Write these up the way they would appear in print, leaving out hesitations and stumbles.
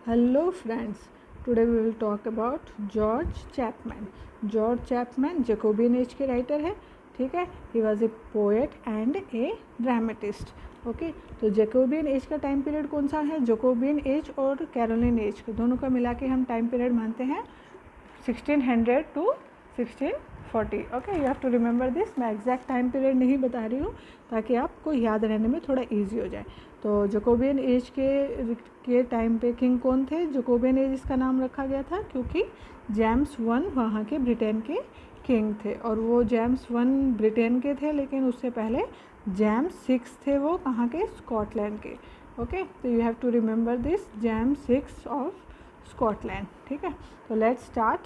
Hello friends, today we will talk about George Chapman. George Chapman Jacobean age के writer है, ठीक है. He was a poet and a dramatist. Okay, तो Jacobian as का time period कौन सा है? जैकोबियन एज और कैरोलिन एज दोनों का मिला के हम टाइम पीरियड मानते हैं 1600 to 1640. Okay, you have to remember this. मैं एग्जैक्ट टाइम पीरियड नहीं बता रही हूँ ताकि आपको याद रहने में थोड़ा ईजी हो जाए. तो जैकोबियन एज के टाइम पे किंग कौन थे? जैकोबियन एज इसका नाम रखा गया था क्योंकि जेम्स वन वहाँ के ब्रिटेन के किंग थे, और वो जेम्स वन ब्रिटेन के थे, लेकिन उससे पहले जेम्स सिक्स थे, वो कहाँ के? स्कॉटलैंड के. ओके, तो you have to remember this, James six of Scotland. ठीक है, तो let's start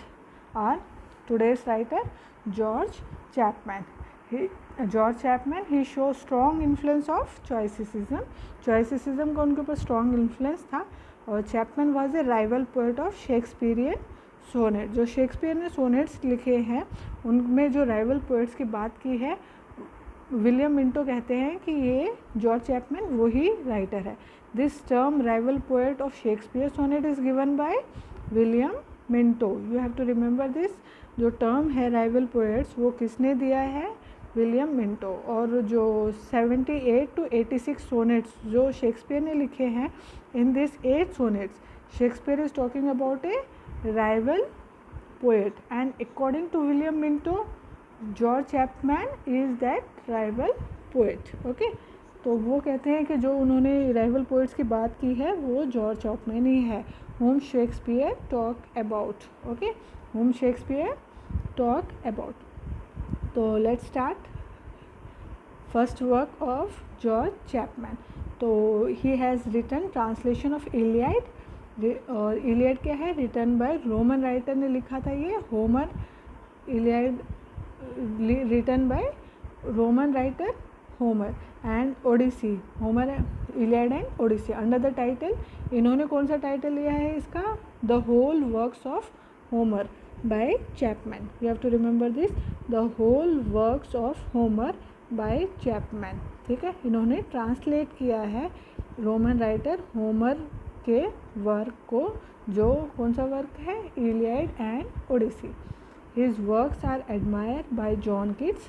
our today's writer George Chapman. George Chapman he show strong influence of stoicism. Stoicism का उनके ऊपर स्ट्रॉन्ग इन्फ्लुएंस था. और Chapman was a rival poet of Shakespearean sonnet. जो Shakespeare ने सोनेट्स लिखे हैं उनमें जो राइवल पोएट्स की बात की है, विलियम मिंटो कहते हैं कि ये जॉर्ज चैपमैन वही राइटर है. This term rival poet of Shakespeare sonnet is given by William Minto. You have to remember this. जो टर्म है राइवल पोएट्स वो किसने दिया है? William Minto. और जो 78 to 86 सोनेट्स जो शेक्सपियर ने लिखे हैं, in this 8 sonnets Shakespeare is talking about a rival poet, and according to William Minto George Chapman is that rival poet. Okay, तो वो कहते हैं कि जो उन्होंने राइवल पोएट्स की बात की है वो जॉर्ज चैपमैन ही है, whom Shakespeare talk about. Okay, whom Shakespeare talk about. तो let's start first work of George Chapman. तो he has written translation of Iliad. और इलियड क्या है? रिटन बाय रोमन राइटर ने लिखा था ये, Homer. Iliad written by Roman writer Homer. And Odyssey, Homer, Iliad and Odyssey under the title. इन्होंने कौन सा टाइटल लिया है इसका? The whole works of Homer by Chapman. You have to remember this, the whole works of Homer by Chapman. ठीक है, इन्होंने translate किया है रोमन राइटर होमर के वर्क को. जो कौन सा वर्क है? Iliad and Odyssey. His works are admired by John Keats,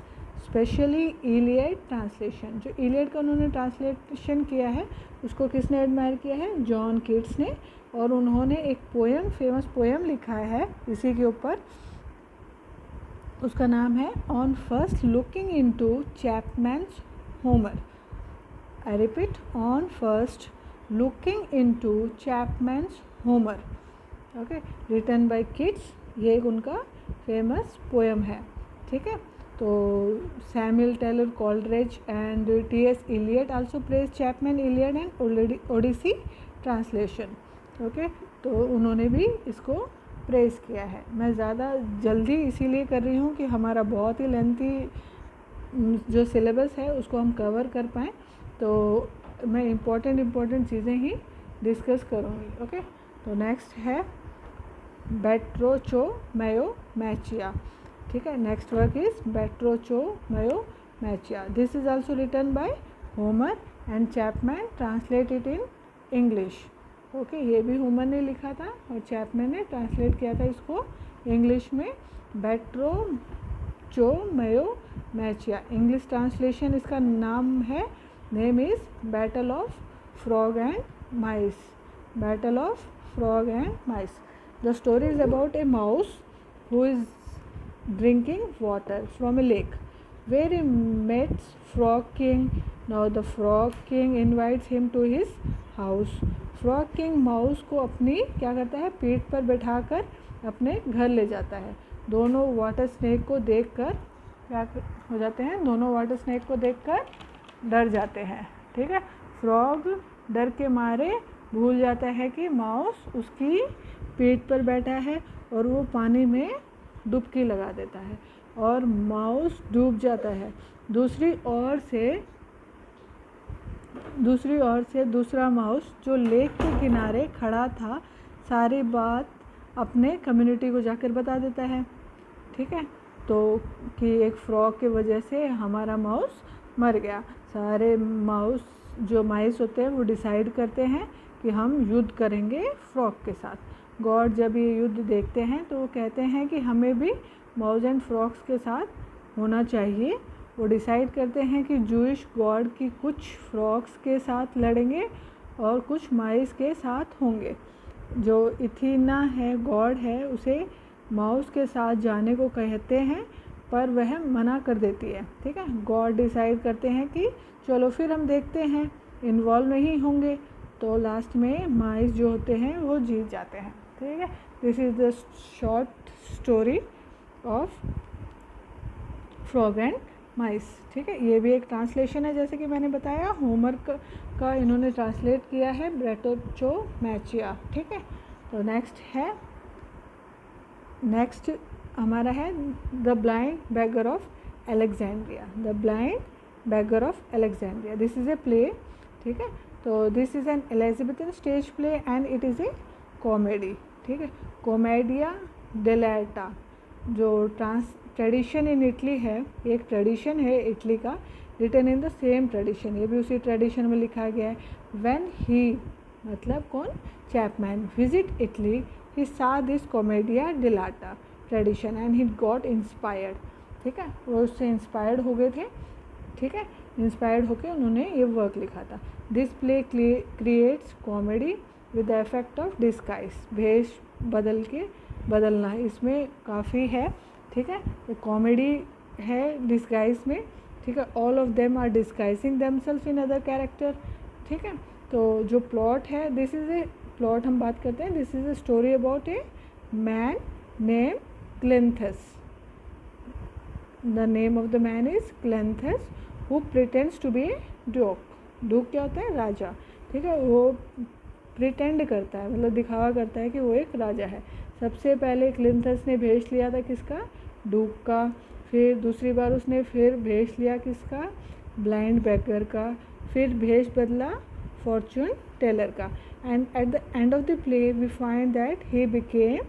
specially Iliad translation. जो इलियड का उन्होंने ट्रांसलेशन किया है उसको किसने एडमायर किया है? जॉन कीट्स ने. और उन्होंने एक पोएम, फेमस पोएम लिखा है इसी के ऊपर, उसका नाम है on first looking into Chapman's Homer. I repeat, on first looking into Chapman's Homer. Okay, written by Keats. ये एक उनका फेमस पोएम है. ठीक है, तो Samuel Taylor Coleridge and T.S. Eliot also praise Chapman Iliad and Odyssey translation. Okay, तो उन्होंने भी इसको प्रेज किया है. मैं ज़्यादा जल्दी इसीलिए कर रही हूँ कि हमारा बहुत ही लेंथी जो सिलेबस है उसको हम कवर कर पाएँ. तो मैं इम्पॉर्टेंट चीज़ें ही डिस्कस करूँगी. ओके, तो नेक्स्ट है बेट्रोचोमेयोमैचिया. ठीक है, next work is Batrachomyomachia. This is also written by Homer and Chapman translate it in English. Okay, ये भी होमर ने लिखा था और चैपमैन ने ट्रांसलेट किया था इसको इंग्लिश में. बेट्रोचोमेयोमैचिया. इंग्लिश ट्रांसलेशन इसका नाम है, name is battle of frog and mice. Battle of frog and mice. The story is about A mouse who is drinking water from a lake where he meets Frog King. Now the Frog King invites him to his house. Frog King mouse को अपनी क्या करता है? पीठ पर बैठाकर अपने घर ले जाता है. दोनों वाटर स्नेक को देखकर क्या हो जाते हैं? दोनों वाटर स्नेक को देखकर डर जाते हैं. ठीक है, फ्रॉग डर के मारे भूल जाता है कि माउस उसकी पीठ पर बैठा है और वो पानी में डुबकी लगा देता है और माउस डूब जाता है. दूसरी ओर से दूसरा माउस जो लेक के किनारे खड़ा था सारी बात अपने कम्युनिटी को जाकर बता देता है. ठीक है, तो कि एक फ्रॉग की वजह से हमारा माउस मर गया. सारे माउस जो माइस होते हैं वो डिसाइड करते हैं कि हम युद्ध करेंगे फ्रॉग के साथ। गॉड जब ये युद्ध देखते हैं तो वो कहते हैं कि हमें भी माउस एंड फ्रॉग्स के साथ होना चाहिए। वो डिसाइड करते हैं कि जूइश गॉड की कुछ फ्रॉग्स के साथ लड़ेंगे और कुछ माइस के साथ होंगे। जो इथीना है गॉड है, उसे माउस के साथ जाने को कहते हैं पर वह मना कर देती है। ठीक है, गॉड डिसाइड करते हैं कि चलो फिर हम देखते हैं, इन्वॉल्व नहीं होंगे। तो लास्ट में माइस जो होते हैं वो जीत जाते हैं। ठीक है, this is the short story of frog and mice. ठीक है, ये भी एक ट्रांसलेशन है, जैसे कि मैंने बताया होमर का इन्होंने ट्रांसलेट किया है ब्रेटोचो मैचिया। ठीक है, तो नेक्स्ट हमारा है the blind beggar of Alexandria. The blind beggar of Alexandria, this is a play. ठीक है, तो this is an Elizabethan stage play and it is a comedy. ठीक है, कॉमेडिया डेलार्टा जो ट्रेडिशन इन इटली है, एक ट्रेडिशन है इटली का, written in the same tradition, ये भी उसी ट्रेडिशन में लिखा गया है। व्हेन ही मतलब कौन, Chapman, visit Italy he saw this commedia dell'arte tradition and he got inspired. ठीक है, वो उससे इंस्पायर्ड हो गए थे। ठीक है, इंस्पायर्ड होकर उन्होंने ये वर्क लिखा था। This play creates comedy with the effect of disguise, भेष बदलना इसमें काफ़ी है। ठीक है, तो कॉमेडी है डिस्गाइज में। ठीक है, all of them are disguising themself in other character. ठीक है, तो जो प्लॉट है, दिस इज़ ए प्लॉट हम बात करते हैं, this is a story about a man name Cleanthes. The name of the man is Cleanthes who pretends to be a duke. Duke क्या होता है, राजा। ठीक है, वो प्रिटेंड करता है, मतलब दिखावा करता है कि वो एक राजा है। सबसे पहले क्लिंथस ने भेष लिया था किसका, ड्यूक का। फिर दूसरी बार उसने फिर भेष लिया किसका, ब्लाइंड बैगर का। फिर भेष बदला फॉर्चून टेलर का। And at the end of the play we find that he became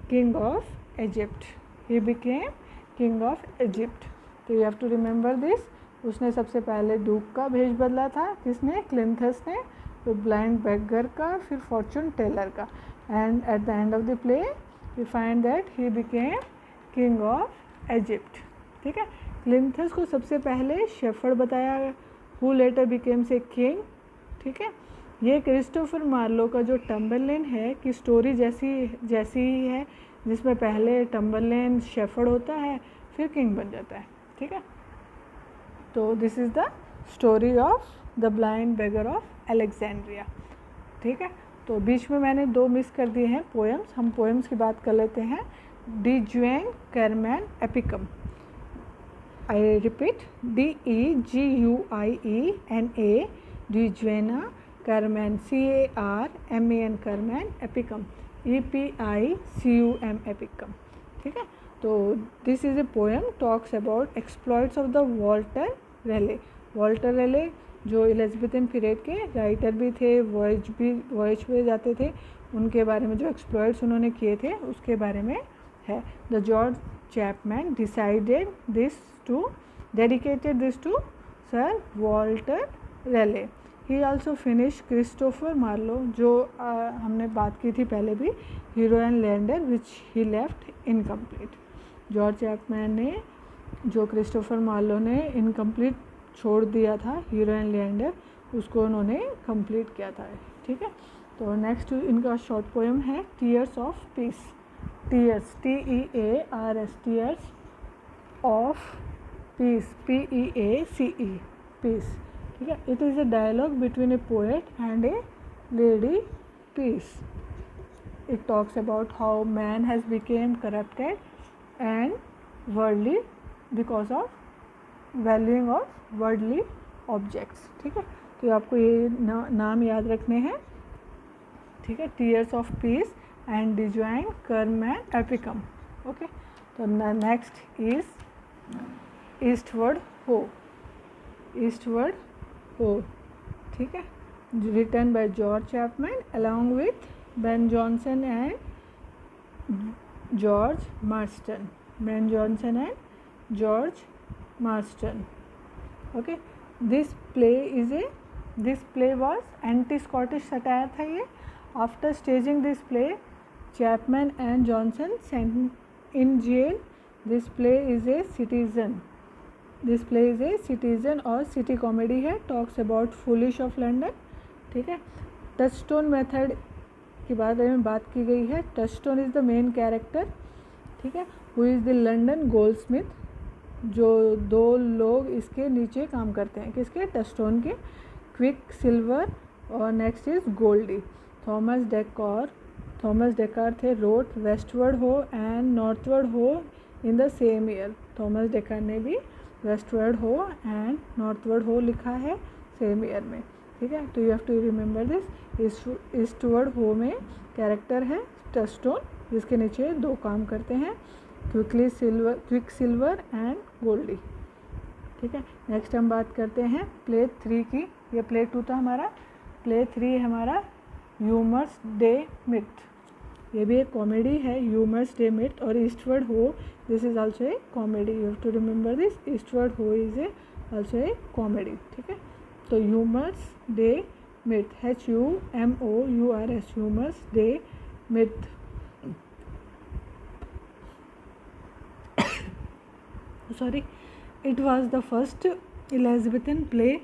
king of Egypt. He became king of Egypt. तो you have to remember this. उसने सबसे पहले ड्यूक का भेष बदला था, किसने, क्लिंथस ने। फिर ब्लाइंड बैगर का, फिर फॉर्चून टेलर का। And at the end of the play we find that he became king of Egypt. ठीक है, क्लिंथस को सबसे पहले शेफर्ड बताया, who later becames a king. ठीक है, ये क्रिस्टोफर मार्लो का जो टम्बरलेन है की स्टोरी जैसी ही है, जिसमें पहले टम्बरलेन शेफर्ड होता है फिर किंग बन जाता है। ठीक है, तो this is the story of the blind beggar of Alexandria. ठीक है, तो बीच में मैंने 2 मिस कर दिए हैं पोएम्स, हम पोएम्स की बात कर लेते हैं। De Guiana Carmen Epicum, I repeat, DEGUIENA de Guiana Carmen, CARMAN Carmen Epicum, EPICUM Epicum. ठीक है, तो this is a poem talks about exploits of the Walter Raleigh. Walter Raleigh जो एलिजाबेथन पीरियड के राइटर भी थे, voyage पे जाते थे, उनके बारे में जो एक्सप्लॉइट्स उन्होंने किए थे उसके बारे में है। The George Chapman dedicated this to Sir Walter Raleigh. He also finished Christopher Marlowe जो हमने बात की थी पहले भी, hero and lander which he left incomplete. George Chapman ने जो क्रिस्टोफर मार्लो ने इनकम्प्लीट छोड़ दिया था, हीरो एंड लैंडर, उसको उन्होंने कंप्लीट किया था। ठीक है, तो नेक्स्ट इनका शॉर्ट पोएम है tears of peace. Tears, TEARS, tears of peace, PEACE, peace. ठीक है, it is a dialogue between a poet and a lady peace. It talks about how man has became corrupted and worldly because of valuing of worldly objects. ठीक है, तो आपको ये नाम याद रखने हैं। ठीक है, tears of peace and de Guiana Carmen Epicum. Okay, तो next is Eastward Ho. Eastward Ho, ठीक है, written by George Chapman along with Ben Jonson and George Marston. Ben Jonson and George Marston. Okay, this play is a this play was anti Scottish satire था ये. After staging this play Chapman and Jonson sent in jail. This play is a citizen. This play is a citizen और city comedy है. Talks about foolish of London. ठीक है. Touchstone method के बारे में बात की गई है. Touchstone is the main character. ठीक है. Who is the London Goldsmith. जो दो लोग इसके नीचे काम करते हैं. किसके? टचस्टोन के. क्विक सिल्वर और next is Goldie. Thomas Dekker थे wrote Westward Ho and Northward Ho in the same year. Thomas Dekker ने भी वेस्टवर्ड हो एंड नॉर्थवर्ड हो लिखा है सेम ईयर में. ठीक है. तो you have to remember this. Eastward Ho में कैरेक्टर है टचस्टोन जिसके नीचे दो काम करते हैं. Quicksilver and Goldie. ठीक है. नेक्स्ट हम बात करते हैं प्ले 3 की. ये प्ले 2 था हमारा. प्ले 3 हमारा ह्यूमर्स डे मिथ. ये भी एक कॉमेडी है. ह्यूमर्स डे मिथ और Eastward Ho this is also a comedy. You have to remember this. Eastward Ho is a also a comedy. ठीक है. तो Humours Day Mirth HUMOURS Humours Day Mirth. Sorry, it was the first Elizabethan play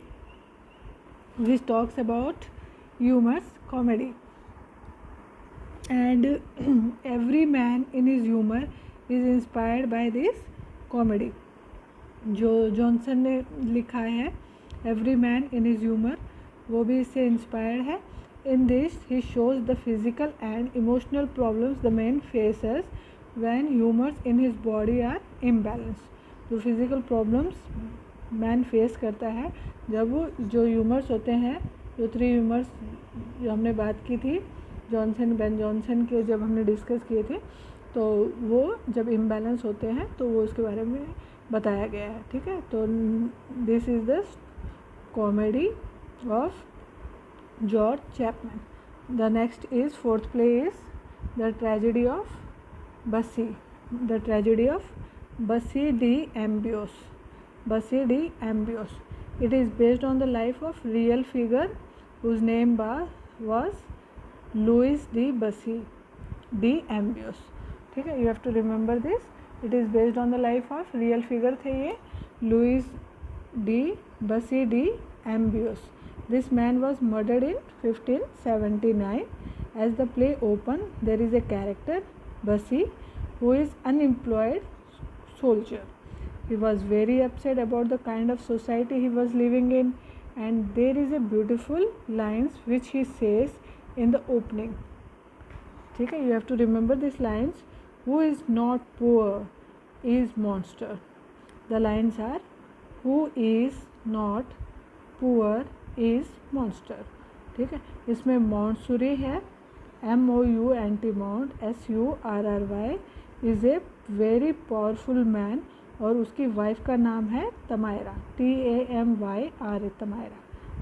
which talks about humorous comedy, and every man in his humor is inspired by this comedy. जो Jonson ने लिखा है every man in his humour वो भी इससे inspired है. In this he shows the physical and emotional problems the man faces when humours in his body are imbalance. जो physical problems man face करता है जब जो ह्यूमर्स होते हैं, जो 3 ह्यूमर्स जो हमने बात की थी बेन जॉनसन के जब हमने डिस्कस किए थे, तो वो जब इम्बैलेंस होते हैं तो वो उसके बारे में बताया गया है. ठीक है. तो this is the comedy of George Chapman. The next is fourth play is the tragedy of Bussy. The tragedy of Bussy d'Ambios. Bussy d'Ambios. It is based on the life of real figure whose name was Louis de Bussy d'Ambios. ठीक है. You have to remember this. It is based on the life of real figure थे ये Louis de Bussy d'Ambios. This man was murdered in 1579. As the play opens, there is a character Bussy who is unemployed soldier. He was very upset about the kind of society he was living in, and there is a beautiful lines which he says in the opening. ठीक है. You have to remember these lines. Who is not poor is monster. The lines are who is not poor is monster. ठीक है. इसमें मॉन्सूरी है MOU एंटीमाउंट SURRY is a very powerful man और उसकी wife का नाम है तमायरा TAMYRA तमायरा.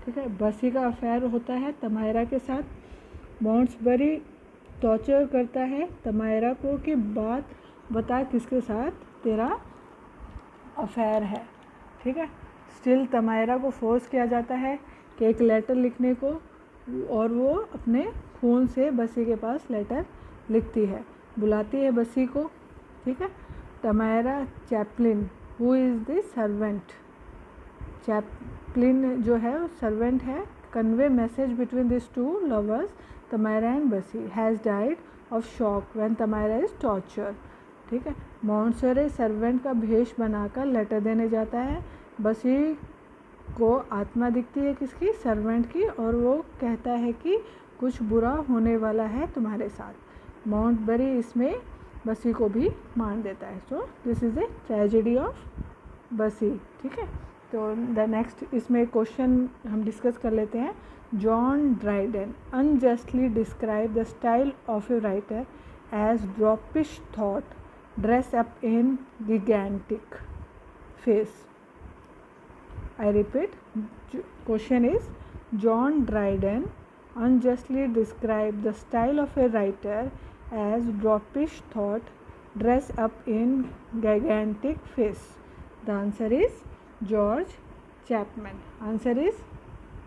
ठीक है. बसी का अफेयर होता है तमायरा के साथ. मॉन्ट्सबरी टॉर्चर करता है तमायरा को कि बात बता किसके साथ तेरा अफेयर है. ठीक है. स्टिल तमायरा को फोर्स किया जाता है कि एक लेटर लिखने को, और वो अपने खून से बसी के पास लेटर लिखती है. बुलाती है बसी को. ठीक है. Tamyra chaplain who is the servant. Chaplain जो है वो सर्वेंट है. Convey message between this 2 lovers Tamyra and Bussy has died of shock when Tamyra is torture. ठीक है. मॉन्सरे सर्वेंट का भेष बनाकर लेटर देने जाता है. बसी को आत्मा दिखती है किसकी? सर्वेंट की, और वो कहता है कि कुछ बुरा होने वाला है तुम्हारे साथ. मॉन्टबरी इसमें बसी को भी मान देता है. So this is a tragedy of Bussy. ठीक है. तो द नेक्स्ट इसमें क्वेश्चन हम डिस्कस कर लेते हैं. John Dryden unjustly describe the style of a writer as dwarfish thought dress up in gigantic face. I repeat, question is John Dryden unjustly described the style of a writer as dwarfish thought dressed up in gigantic face. The answer is George Chapman. Answer is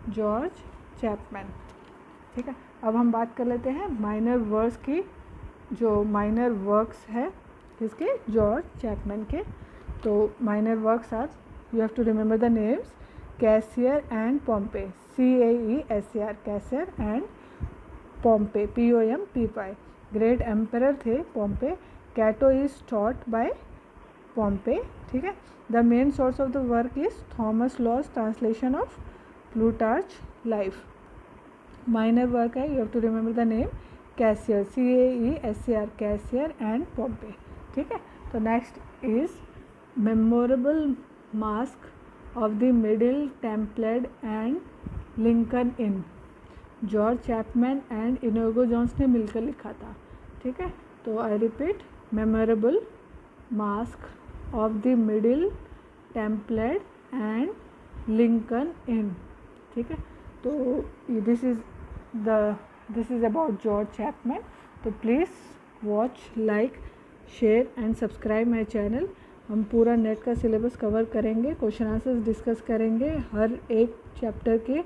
George Chapman. ठीक है, अब हम बात कर लेते हैं minor works की, जो माइनर वर्क्स है किसके, जॉर्ज चैपमैन के। तो minor works are, you have to remember the names, Caesar and Pompey, CAESAR, Caesar and Pompey, POMPY। Great emperor थे Pompey. Cato is taught by Pompey. ठीक है, the main source of the work is Thomas Lodge translation of Plutarch life. Minor work है, you have to remember the name, Caesar, CAESAR, Caesar and Pompey. ठीक है, तो next is memorable masque of the Middle Temple and Lincoln Inn, George Chapman and Inigo Jones ने मिलकर लिखा था। ठीक है, तो I repeat, memorable masque of the Middle Temple and Lincoln Inn. ठीक है, तो this is about George Chapman. तो please watch, like, share and subscribe my channel. हम पूरा नेट का सिलेबस कवर करेंगे, क्वेश्चन आंसर्स डिस्कस करेंगे हर एक चैप्टर के,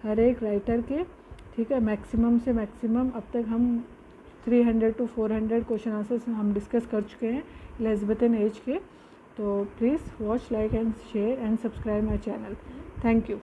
हर एक राइटर के। ठीक है, मैक्सिमम से मैक्सिमम अब तक हम 300 to 400 क्वेश्चन आंसर्स हम डिस्कस कर चुके हैं एलिजाबेथन एज के। तो please watch, like and share and subscribe my channel. Thank you.